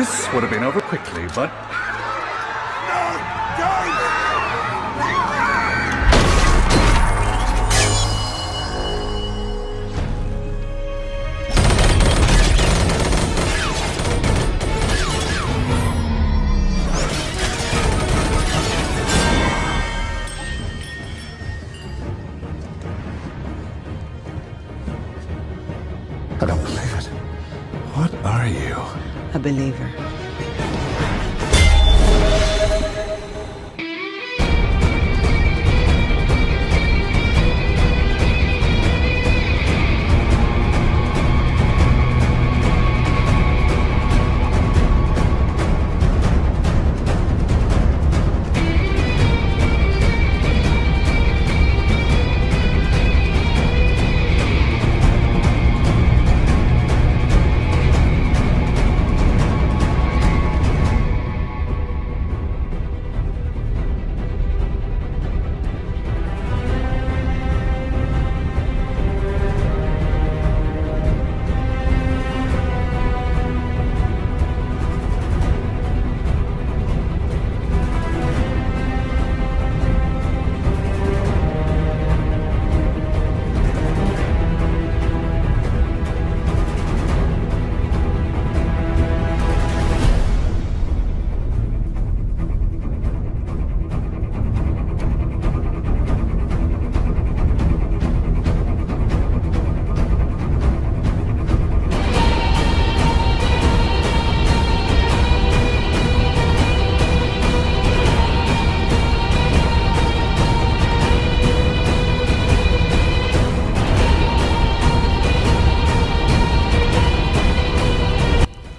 This would have been over quickly, but... I don't believe it. What are you? A believer.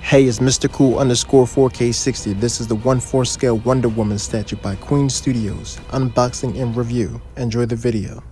Hey, it's Mr. Cool underscore 4K60. This is the 1/4 scale Wonder Woman statue by Queen Studios. Unboxing and review. Enjoy the video.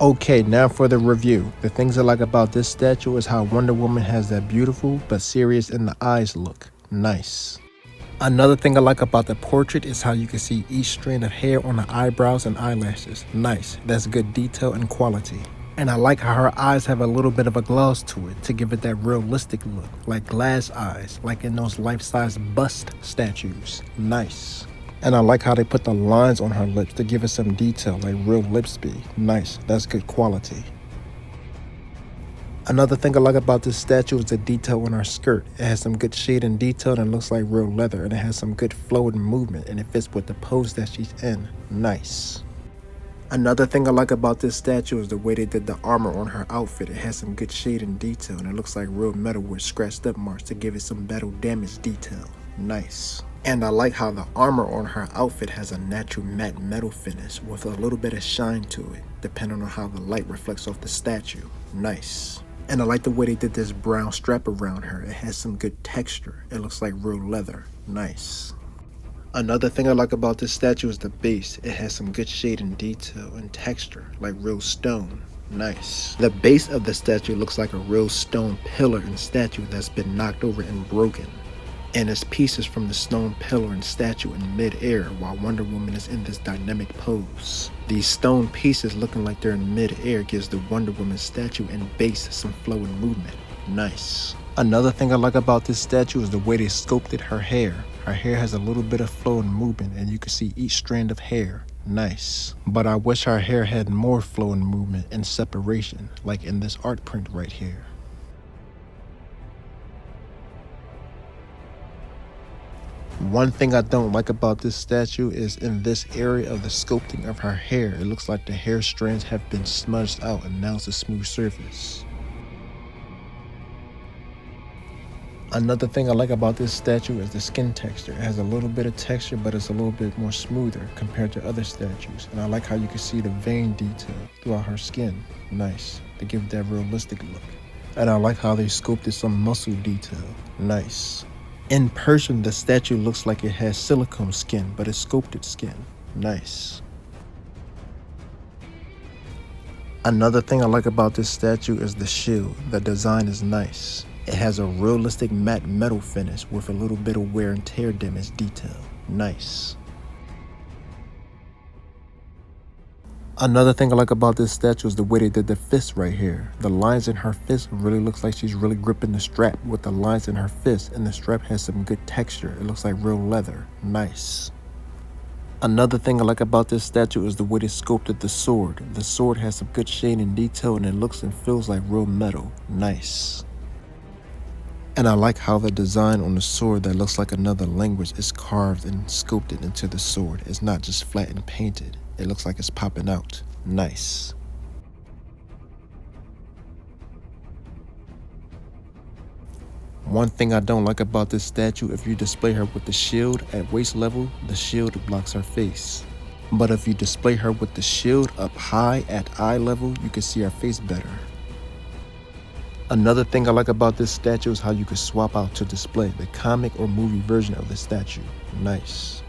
Okay, now for the review. The things I like about this statue is how Wonder Woman has that beautiful but serious in the eyes look. Nice. Another thing I like about the portrait is how you can see each strand of hair on the eyebrows and eyelashes. Nice. That's good detail and quality. And I like how her eyes have a little bit of a gloss to it to give it that realistic look, like glass eyes, like in those life-size bust statues. Nice. And I like how they put the lines on her lips to give it some detail, like real lips be. Nice. That's good quality. Another thing I like about this statue is the detail on her skirt. It has some good shade and detail and looks like real leather, and it has some good flow and movement, and it fits with the pose that she's in. Nice. Another thing I like about this statue is the way they did the armor on her outfit. It has some good shade and detail, and it looks like real metal with scratched up marks to give it some battle damage detail. Nice. And I like how the armor on her outfit has a natural matte metal finish with a little bit of shine to it, depending on how the light reflects off the statue. Nice. And I like the way they did this brown strap around her. It has some good texture. It looks like real leather. Nice. Another thing I like about this statue is the base. It has some good shade and detail and texture, like real stone. Nice. The base of the statue looks like a real stone pillar and statue that's been knocked over and broken. And it's pieces from the stone pillar and statue in mid-air while Wonder Woman is in this dynamic pose. These stone pieces looking like they're in mid-air gives the Wonder Woman statue and base some flow and movement. Nice. Another thing I like about this statue is the way they sculpted her hair. Her hair has a little bit of flow and movement, and you can see each strand of hair. Nice. But I wish her hair had more flow and movement and separation, like in this art print right here. One thing I don't like about this statue is in this area of the sculpting of her hair, it looks like the hair strands have been smudged out and now it's a smooth surface. Another thing I like about this statue is the skin texture. It has a little bit of texture, but it's a little bit more smoother compared to other statues. And I like how you can see the vein detail throughout her skin. Nice, to give that realistic look. And I like how they sculpted some muscle detail. Nice. In person, the statue looks like it has silicone skin, but it's sculpted skin. Nice. Another thing I like about this statue is the shield. The design is nice. It has a realistic matte metal finish with a little bit of wear and tear damage detail. Nice. Another thing I like about this statue is the way they did the fist right here. The lines in her fist really looks like she's really gripping the strap with the lines in her fist, and the strap has some good texture. It looks like real leather. Nice. Another thing I like about this statue is the way they sculpted the sword. The sword has some good shade and detail, and it looks and feels like real metal. Nice. And I like how the design on the sword that looks like another language is carved and sculpted into the sword. It's not just flat and painted. It looks like it's popping out. Nice. One thing I don't like about this statue, if you display her with the shield at waist level, the shield blocks her face. But if you display her with the shield up high at eye level, you can see her face better. Another thing I like about this statue is how you can swap out to display the comic or movie version of the statue. Nice.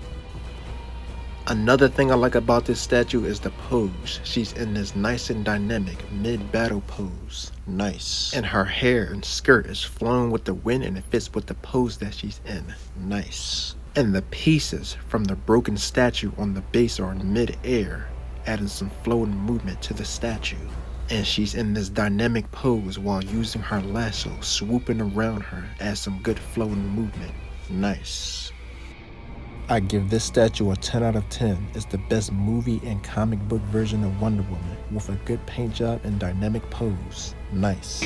Another thing I like about this statue is the pose. She's in this nice and dynamic mid-battle pose. Nice. And her hair and skirt is flowing with the wind and it fits with the pose that she's in. Nice. And the pieces from the broken statue on the base are in mid-air, adding some flow and movement to the statue. And she's in this dynamic pose while using her lasso, swooping around her, adds some good flow and movement. Nice. I give this statue a 10 out of 10. It's the best movie and comic book version of Wonder Woman with a good paint job and dynamic pose. Nice.